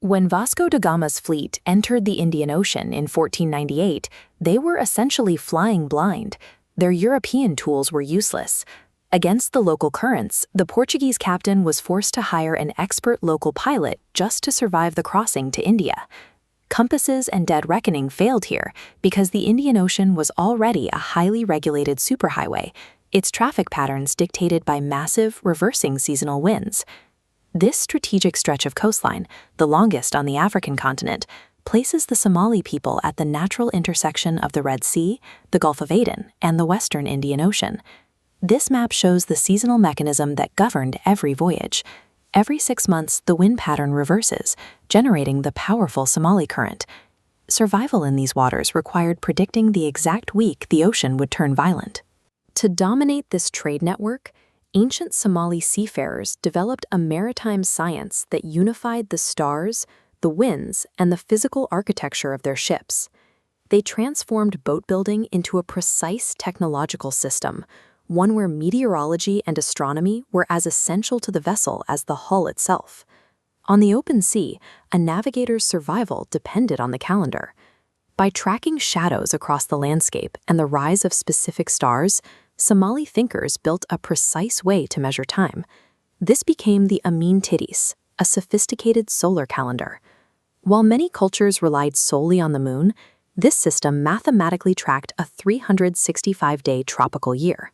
When Vasco da Gama's fleet entered the Indian Ocean in 1498, they were essentially flying blind. Their European tools were useless. Against the local currents, the Portuguese captain was forced to hire an expert local pilot just to survive the crossing to India. Compasses and dead reckoning failed here because the Indian Ocean was already a highly regulated superhighway, its traffic patterns dictated by massive, reversing seasonal winds. This strategic stretch of coastline, the longest on the African continent, places the Somali people at the natural intersection of the Red Sea, the Gulf of Aden, and the Western Indian Ocean. This map shows the seasonal mechanism that governed every voyage. Every 6 months, the wind pattern reverses, generating the powerful Somali current. Survival in these waters required predicting the exact week the ocean would turn violent. To dominate this trade network, ancient Somali seafarers developed a maritime science that unified the stars, the winds, and the physical architecture of their ships. They transformed boat building into a precise technological system, one where meteorology and astronomy were as essential to the vessel as the hull itself. On the open sea, a navigator's survival depended on the calendar. By tracking shadows across the landscape and the rise of specific stars, Somali thinkers built a precise way to measure time. This became the Amin Tidis, a sophisticated solar calendar. While many cultures relied solely on the moon, this system mathematically tracked a 365-day tropical year.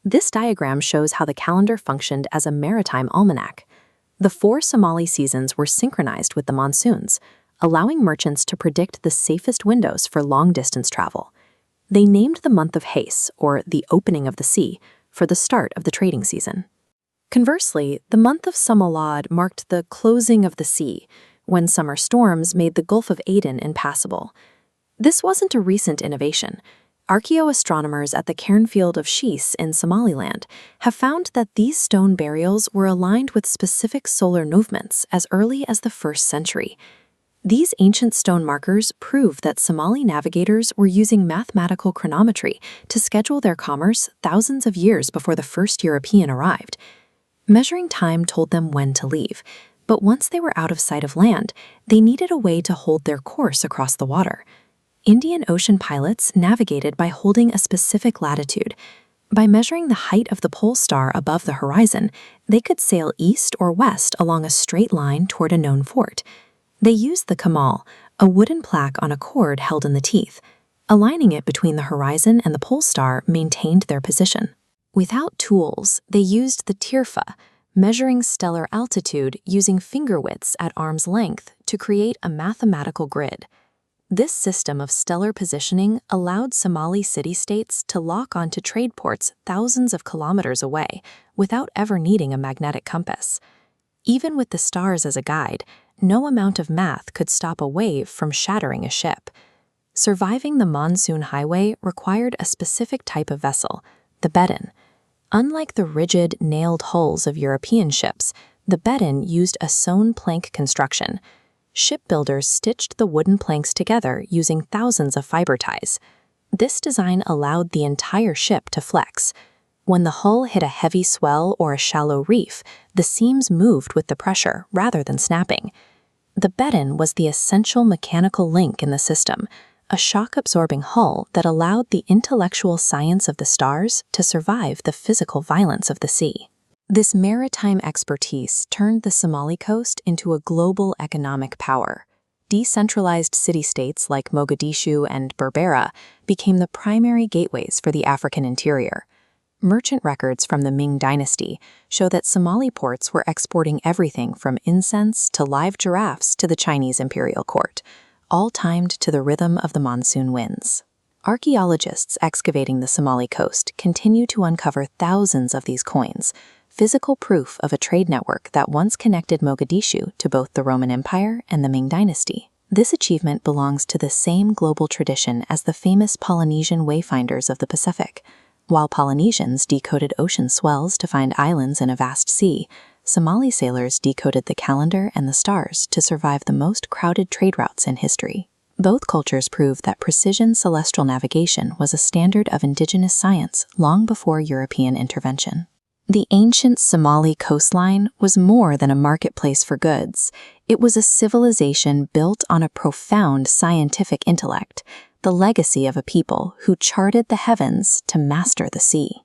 This diagram shows how the calendar functioned as a maritime almanac. The 4 Somali seasons were synchronized with the monsoons, allowing merchants to predict the safest windows for long-distance travel. They named the month of Hace, or the opening of the sea, for the start of the trading season. Conversely, the month of Samalad marked the closing of the sea, when summer storms made the Gulf of Aden impassable. This wasn't a recent innovation. Archaeoastronomers at the Cairnfield of Shees in Somaliland have found that these stone burials were aligned with specific solar movements as early as the 1st century. These ancient stone markers prove that Somali navigators were using mathematical chronometry to schedule their commerce thousands of years before the first European arrived. Measuring time told them when to leave, but once they were out of sight of land, they needed a way to hold their course across the water. Indian Ocean pilots navigated by holding a specific latitude. By measuring the height of the pole star above the horizon, they could sail east or west along a straight line toward a known fort. They used the kamal, a wooden plaque on a cord held in the teeth. Aligning it between the horizon and the pole star maintained their position. Without tools, they used the tirfa, measuring stellar altitude using finger widths at arm's length to create a mathematical grid. This system of stellar positioning allowed Somali city-states to lock onto trade ports thousands of kilometers away without ever needing a magnetic compass. Even with the stars as a guide, no amount of math could stop a wave from shattering a ship. Surviving the monsoon highway required a specific type of vessel, the bedden. Unlike the rigid, nailed hulls of European ships, the bedden used a sewn plank construction. Shipbuilders stitched the wooden planks together using thousands of fiber ties. This design allowed the entire ship to flex. When the hull hit a heavy swell or a shallow reef, the seams moved with the pressure rather than snapping. The bedden was the essential mechanical link in the system, a shock-absorbing hull that allowed the intellectual science of the stars to survive the physical violence of the sea. This maritime expertise turned the Somali coast into a global economic power. Decentralized city-states like Mogadishu and Berbera became the primary gateways for the African interior. Merchant records from the Ming dynasty show that Somali ports were exporting everything from incense to live giraffes to the Chinese imperial court, all timed to the rhythm of the monsoon winds. Archaeologists excavating the Somali coast continue to uncover thousands of these coins, physical proof of a trade network that once connected Mogadishu to both the Roman Empire and the Ming dynasty. This achievement belongs to the same global tradition as the famous Polynesian wayfinders of the Pacific. While Polynesians decoded ocean swells to find islands in a vast sea, Somali sailors decoded the calendar and the stars to survive the most crowded trade routes in history. Both cultures prove that precision celestial navigation was a standard of indigenous science long before European intervention. The ancient Somali coastline was more than a marketplace for goods. It was a civilization built on a profound scientific intellect, the legacy of a people who charted the heavens to master the sea.